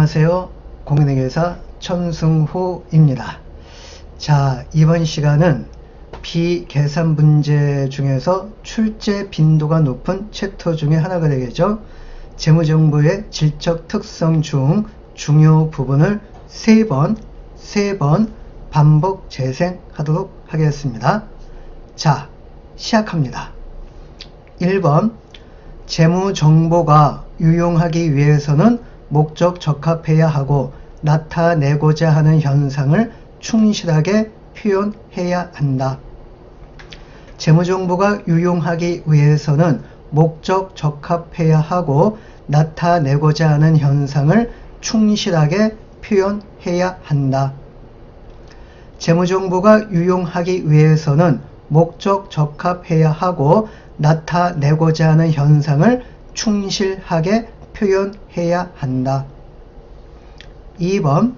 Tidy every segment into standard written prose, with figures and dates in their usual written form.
안녕하세요. 공인회계사 천승호입니다. 자, 이번 시간은 비계산 문제 중에서 출제 빈도가 높은 챕터 중에 하나가 되겠죠. 재무정보의 질적 특성 중 중요 부분을 세 번 반복 재생하도록 하겠습니다. 자, 시작합니다. 1번, 재무정보가 유용하기 위해서는 목적 적합해야 하고 나타내고자 하는 현상을 충실하게 표현해야 한다. 재무정보가 유용하기 위해서는 목적 적합해야 하고 나타내고자 하는 현상을 충실하게 표현해야 한다. 재무정보가 유용하기 위해서는 목적 적합해야 하고 나타내고자 하는 현상을 충실하게 표현해야 한다. 2번,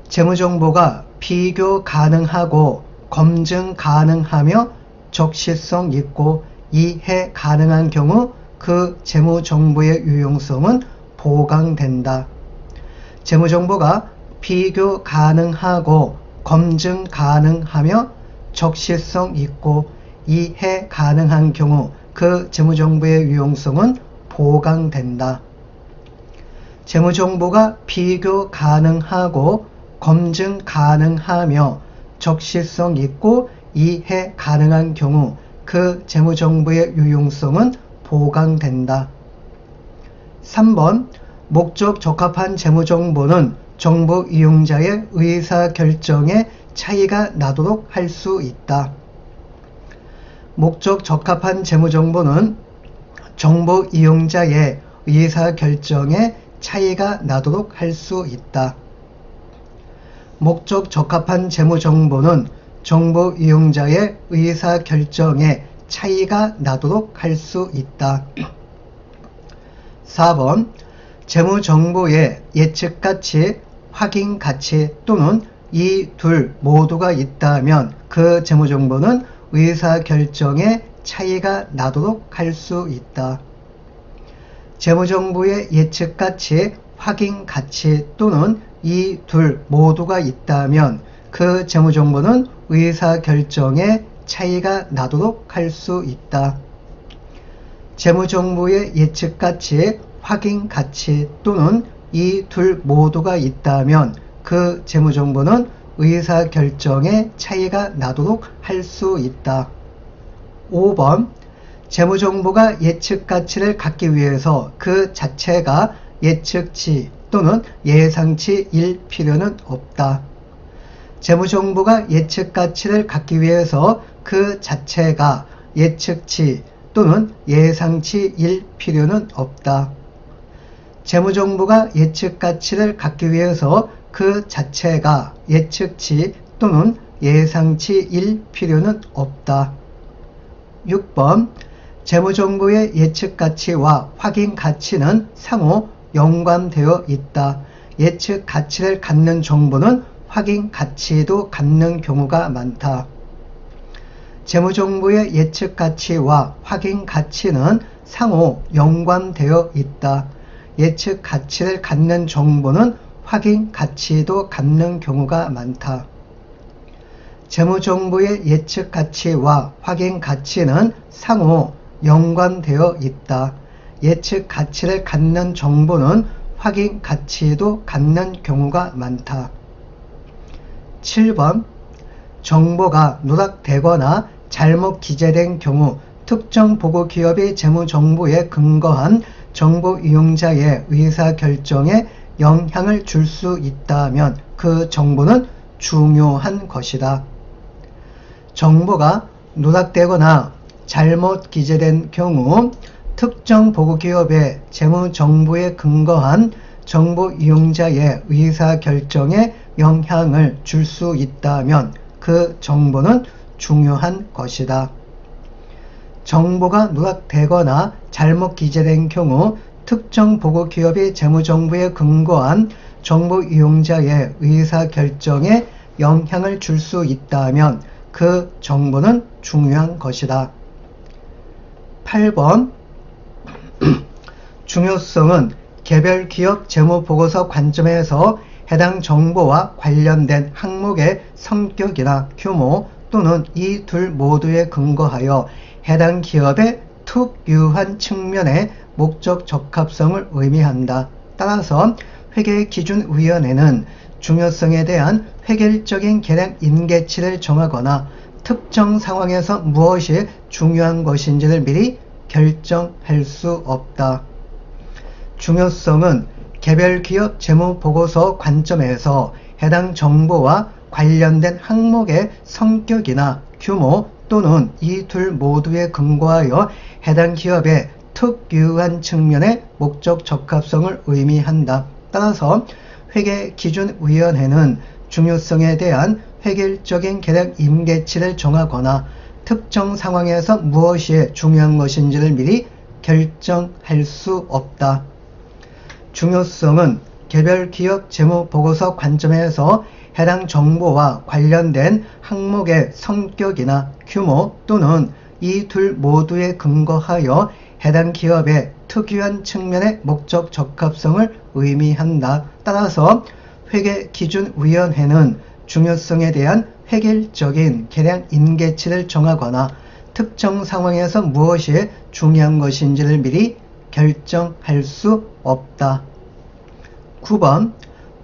재무정보가 비교 가능하고 검증 가능하며 적시성 있고 이해 가능한 경우 그 재무정보의 유용성은 보강된다. 재무정보가 비교 가능하고 검증 가능하며 적시성 있고 이해 가능한 경우 그 재무정보의 유용성은 보강된다. 재무정보가 비교 가능하고 검증 가능하며 적시성 있고 이해 가능한 경우 그 재무정보의 유용성은 보강된다. 3번, 목적 적합한 재무정보는 정보 이용자의 의사결정에 차이가 나도록 할 수 있다. 목적 적합한 재무정보는 정보 이용자의 의사결정에 차이가 나도록 할 수 있다. 목적 적합한 재무정보는 정보 이용자의 의사결정에 차이가 나도록 할 수 있다. 4번, 재무정보의 예측가치, 확인가치 또는 이 둘 모두가 있다면 그 재무정보는 의사결정에 차이가 나도록 할 수 있다. 재무정보의 예측가치, 확인가치 또는 이 둘 모두가 있다면 그 재무정보는 의사결정에 차이가 나도록 할 수 있다. 재무정보의 예측가치, 확인가치 또는 이 둘 모두가 있다면 그 재무정보는 의사결정에 차이가 나도록 할 수 있다. 5번, 재무정보가 예측가치를 갖기 위해서 그 자체가 예측치 또는 예상치일 필요는 없다. 재무정보가 예측가치를 갖기 위해서 그 자체가 예측치 또는 예상치일 필요는 없다. 재무정보가 예측가치를 갖기 위해서 그 자체가 예측치 또는 예상치일 필요는 없다. 6번, 재무정보의 예측가치와 확인가치는 상호 연관되어 있다. 예측가치를 갖는 정보는 확인가치도 갖는 경우가 많다. 재무정보의 예측가치와 확인가치는 상호 연관되어 있다. 예측가치를 갖는 정보는 확인가치도 갖는 경우가 많다. 재무정보의 예측가치와 확인가치는 상호 연관되어 있다. 예측가치를 갖는 정보는 확인가치도 갖는 경우가 많다. 7번, 정보가 누락되거나 잘못 기재된 경우 특정 보고기업의 재무정보에 근거한 정보 이용자의 의사결정에 영향을 줄 수 있다면 그 정보는 중요한 것이다. 정보가 누락되거나 잘못 기재된 경우 특정 보고기업의 재무정보에 근거한 정보 이용자의 의사결정에 영향을 줄 수 있다면 그 정보는 중요한 것이다. 정보가 누락되거나 잘못 기재된 경우 특정 보고기업의 재무정보에 근거한 정보 이용자의 의사결정에 영향을 줄 수 있다면 그 정보는 중요한 것이다. 8번, 중요성은 개별 기업 재무보고서 관점에서 해당 정보와 관련된 항목의 성격이나 규모 또는 이 둘 모두에 근거하여 해당 기업의 특유한 측면의 목적 적합성을 의미한다. 따라서 회계기준위원회는 중요성에 대한 획일적인 계량 인계치를 정하거나 특정 상황에서 무엇이 중요한 것인지를 미리 결정할 수 없다. 중요성은 개별 기업 재무보고서 관점에서 해당 정보와 관련된 항목의 성격이나 규모 또는 이 둘 모두에 근거하여 해당 기업의 특유한 측면의 목적 적합성을 의미한다. 따라서 회계기준위원회는 중요성에 대한 획일적인 계량 임계치를 정하거나 특정 상황에서 무엇이 중요한 것인지를 미리 결정할 수 없다. 중요성은 개별 기업 재무보고서 관점에서 해당 정보와 관련된 항목의 성격이나 규모 또는 이 둘 모두에 근거하여 해당 기업의 특유한 측면의 목적 적합성을 의미한다. 따라서 회계기준위원회는 중요성에 대한 획일적인 계량 인계치를 정하거나 특정 상황에서 무엇이 중요한 것인지를 미리 결정할 수 없다. 9번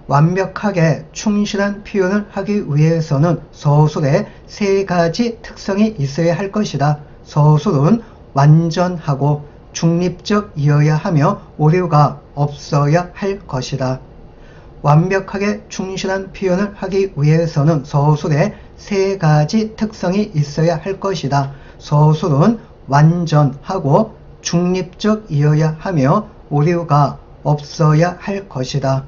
완벽하게 충실한 표현을 하기 위해서는 서술에 세 가지 특성이 있어야 할 것이다. 서술은 완전하고 중립적이어야 하며 오류가 없어야 할 것이다. 완벽하게 충실한 표현을 하기 위해서는 서술에 세 가지 특성이 있어야 할 것이다. 서술은 완전하고 중립적이어야 하며 오류가 없어야 할 것이다.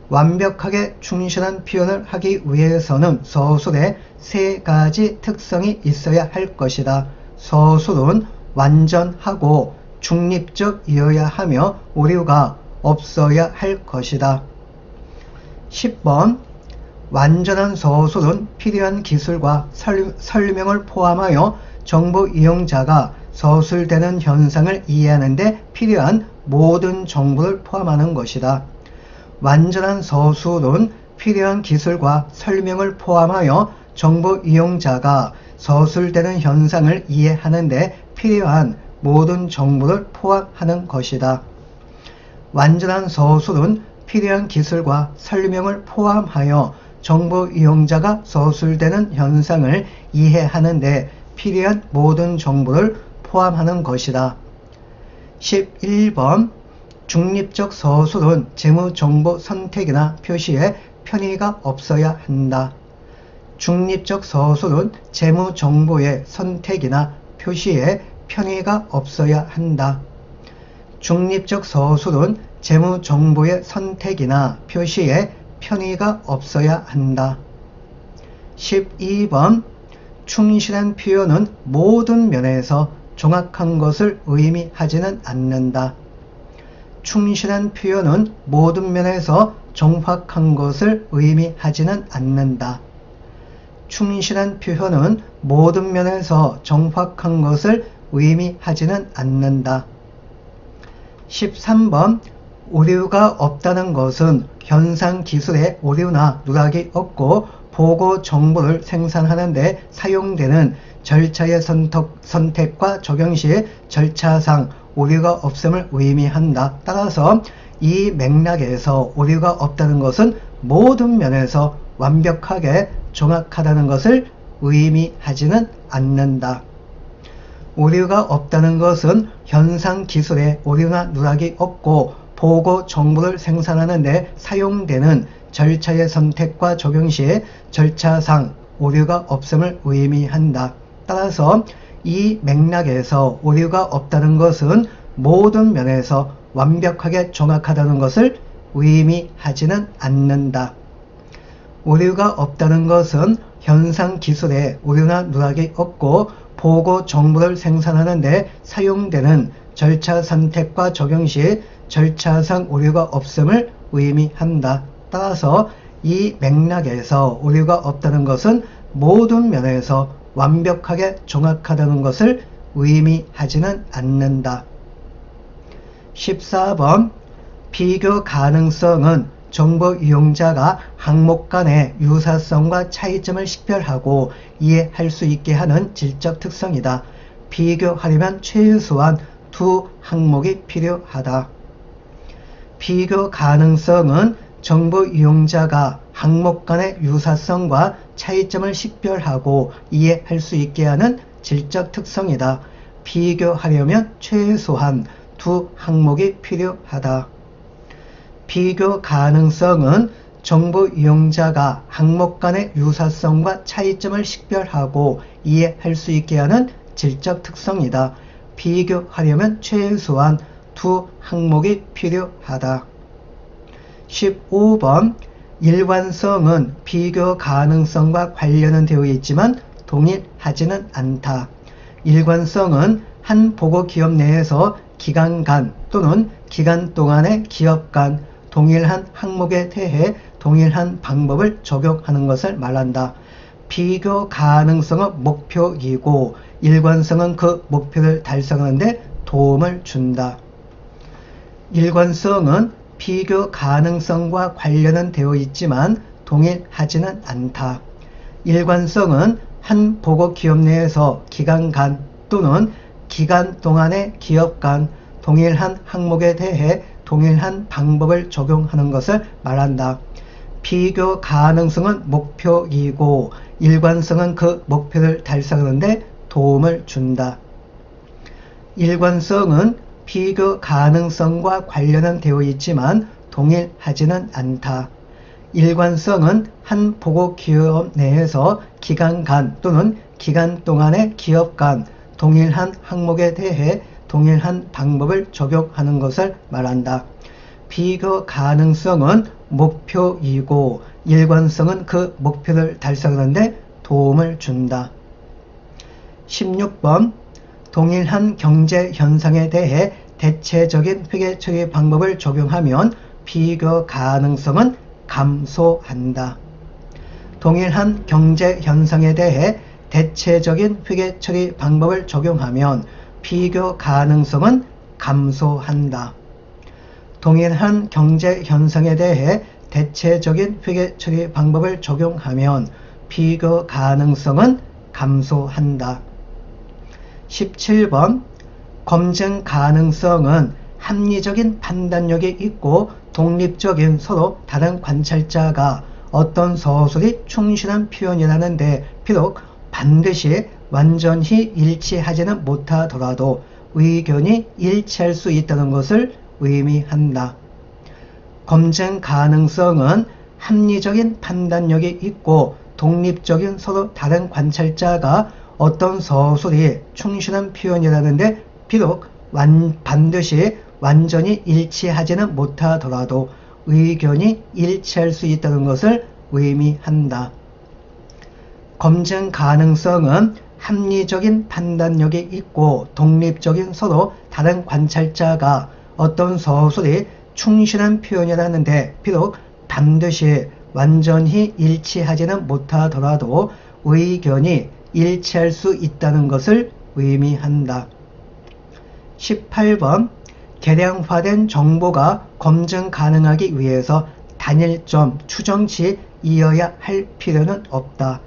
완벽하게 충실한 표현을 하기 위해서는 서술에 세 가지 특성이 있어야 할 것이다. 서술은 완전하고 중립적이어야 하며 오류가 없어야 할 것이다. 10번 완전한 서술은 필요한 기술과 설명을 포함하여 정보 이용자가 서술되는 현상을 이해하는 데 필요한 모든 정보를 포함하는 것이다. 완전한 서술은 필요한 기술과 설명을 포함하여 정보 이용자가 서술되는 현상을 이해하는 데 필요한 모든 정보를 포함하는 것이다. 완전한 서술은 필요한 기술과 설명을 포함하여 정보 이용자가 서술되는 현상을 이해하는 데 필요한 모든 정보를 포함하는 것이다. 11번 중립적 서술은 재무정보 선택이나 표시에 편의가 없어야 한다. 중립적 서술은 재무정보의 선택이나 표시에 편의가 없어야 한다. 중립적 서술은 재무정보의 선택이나 표시에 편의가 없어야 한다. 12번 충실한 표현은 모든 면에서 정확한 것을 의미하지는 않는다. 충실한 표현은 모든 면에서 정확한 것을 의미하지는 않는다. 충실한 표현은 모든 면에서 정확한 것을 의미하지는 않는다. 13번 오류가 없다는 것은 현상 기술에 오류나 누락이 없고 보고 정보를 생산하는 데 사용되는 절차의 선택과 적용 시 절차상 오류가 없음을 의미한다. 따라서 이 맥락에서 오류가 없다는 것은 모든 면에서 완벽하게 정확하다는 것을 의미하지는 않는다. 오류가 없다는 것은 현상 기술에 오류나 누락이 없고 보고 정보를 생산하는 데 사용되는 절차의 선택과 적용 시 절차상 오류가 없음을 의미한다. 따라서 이 맥락에서 오류가 없다는 것은 모든 면에서 완벽하게 정확하다는 것을 의미하지는 않는다. 오류가 없다는 것은 현상 기술에 오류나 누락이 없고 보고 정보를 생산하는 데 사용되는 절차 선택과 적용 시 절차상 오류가 없음을 의미한다. 따라서 이 맥락에서 오류가 없다는 것은 모든 면에서 완벽하게 정확하다는 것을 의미하지는 않는다. 14번 비교 가능성은 정보 이용자가 항목 간의 유사성과 차이점을 식별하고 이해할 수 있게 하는 질적 특성이다. 비교하려면 최소한 두 항목이 필요하다. 비교 가능성은 정보 이용자가 항목 간의 유사성과 차이점을 식별하고 이해할 수 있게 하는 질적 특성이다. 비교하려면 최소한 두 항목이 필요하다. 비교 가능성은 정보 이용자가 항목 간의 유사성과 차이점을 식별하고 이해할 수 있게 하는 질적 특성이다. 비교하려면 최소한 두 항목이 필요하다. 15번 일관성은 비교 가능성과 관련은 되어 있지만 동일하지는 않다. 일관성은 한 보고 기업 내에서 기간 간 또는 기간 동안의 기업 간 동일한 항목에 대해 동일한 방법을 적용하는 것을 말한다. 비교 가능성은 목표이고 일관성은 그 목표를 달성하는 데 도움을 준다. 일관성은 비교 가능성과 관련은 되어 있지만 동일하지는 않다. 일관성은 한 보고 기업 내에서 기간 간 또는 기간 동안의 기업 간 동일한 항목에 대해 동일한 방법을 적용하는 것을 말한다. 비교 가능성은 목표이고 일관성은 그 목표를 달성하는 데 도움을 준다. 일관성은 비교 가능성과 관련은 되어 있지만 동일하지는 않다. 일관성은 한 보고 기업 내에서 기간 간 또는 기간 동안의 기업 간 동일한 항목에 대해 동일한 방법을 적용하는 것을 말한다. 비교 가능성은 목표이고 일관성은 그 목표를 달성하는 데 도움을 준다. 16번 동일한 경제 현상에 대해 대체적인 회계 처리 방법을 적용하면 비교 가능성은 감소한다. 동일한 경제 현상에 대해 대체적인 회계 처리 방법을 적용하면 비교 가능성은 감소한다. 동일한 경제 현상에 대해 대체적인 회계 처리 방법을 적용하면 비교 가능성은 감소한다. 17번 검증 가능성은 합리적인 판단력이 있고 독립적인 서로 다른 관찰자가 어떤 서술이 충실한 표현이라는데 비록 반드시 완전히 일치하지는 못하더라도 의견이 일치할 수 있다는 것을 의미한다. 검증 가능성은 합리적인 판단력이 있고 독립적인 서로 다른 관찰자가 어떤 서술이 충실한 표현이라는데 비록 반드시 완전히 일치하지는 못하더라도 의견이 일치할 수 있다는 것을 의미한다. 검증 가능성은 합리적인 판단력이 있고 독립적인 서로 다른 관찰자가 어떤 서술이 충실한 표현이라는데 비록 반드시 완전히 일치하지는 못하더라도 의견이 일치할 수 있다는 것을 의미한다. 18번 계량화된 정보가 검증 가능하기 위해서 단일점 추정치이어야 할 필요는 없다.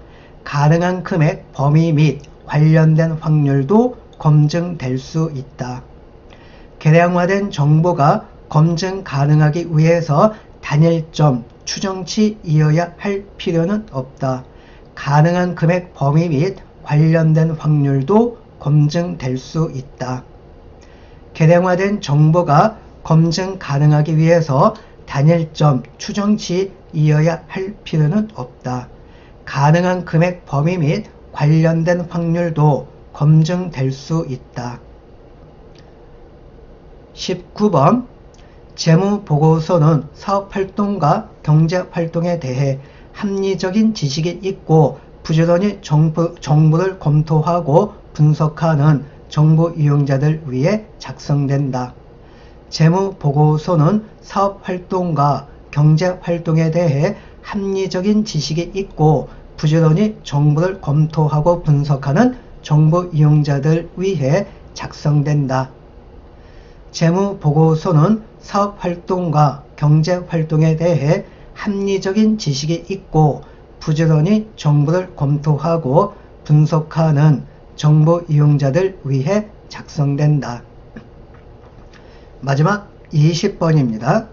가능한 금액, 범위 및 관련된 확률도 검증될 수 있다. 계량화된 정보가 검증 가능하기 위해서 단일점 추정치이어야 할 필요는 없다. 가능한 금액, 범위 및 관련된 확률도 검증될 수 있다. 계량화된 정보가 검증 가능하기 위해서 단일점 추정치이어야 할 필요는 없다. 가능한 금액, 범위 및 관련된 확률도 검증될 수 있다. 19번 재무보고서는 사업활동과 경제활동에 대해 합리적인 지식이 있고 부지런히 정보를 검토하고 분석하는 정보 이용자들 위해 작성된다. 재무보고서는 사업활동과 경제활동에 대해 합리적인 지식이 있고 부지런히 정보를 검토하고 분석하는 정보 이용자들 위해 작성된다. 재무보고서는 사업활동과 경제활동에 대해 합리적인 지식이 있고 부지런히 정보를 검토하고 분석하는 정보 이용자들 위해 작성된다. 마지막 20번입니다.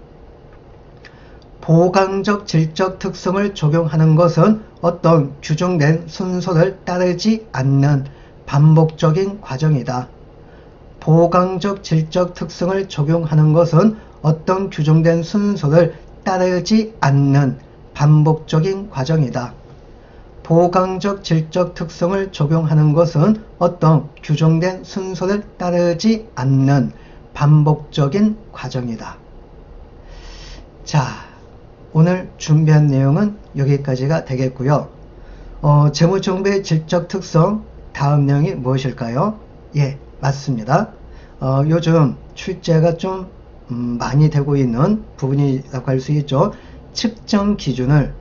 보강적 질적 특성을 적용하는 것은 어떤 규정된 순서를 따르지 않는 반복적인 과정이다. 보강적 질적 특성을 적용하는 것은 어떤 규정된 순서를 따르지 않는 반복적인 과정이다. 보강적 질적 특성을 적용하는 것은 어떤 규정된 순서를 따르지 않는 반복적인 과정이다. 자, 오늘 준비한 내용은 여기까지가 되겠고요. 재무정보의 질적 특성, 다음 내용이 무엇일까요? 예, 맞습니다. 요즘 출제가 좀 많이 되고 있는 부분이라고 할 수 있죠. 측정 기준을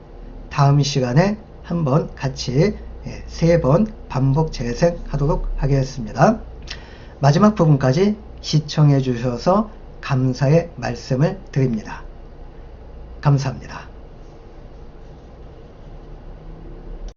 다음 시간에 한번 같이 3번 반복 재생하도록 하겠습니다. 마지막 부분까지 시청해 주셔서 감사의 말씀을 드립니다. 감사합니다.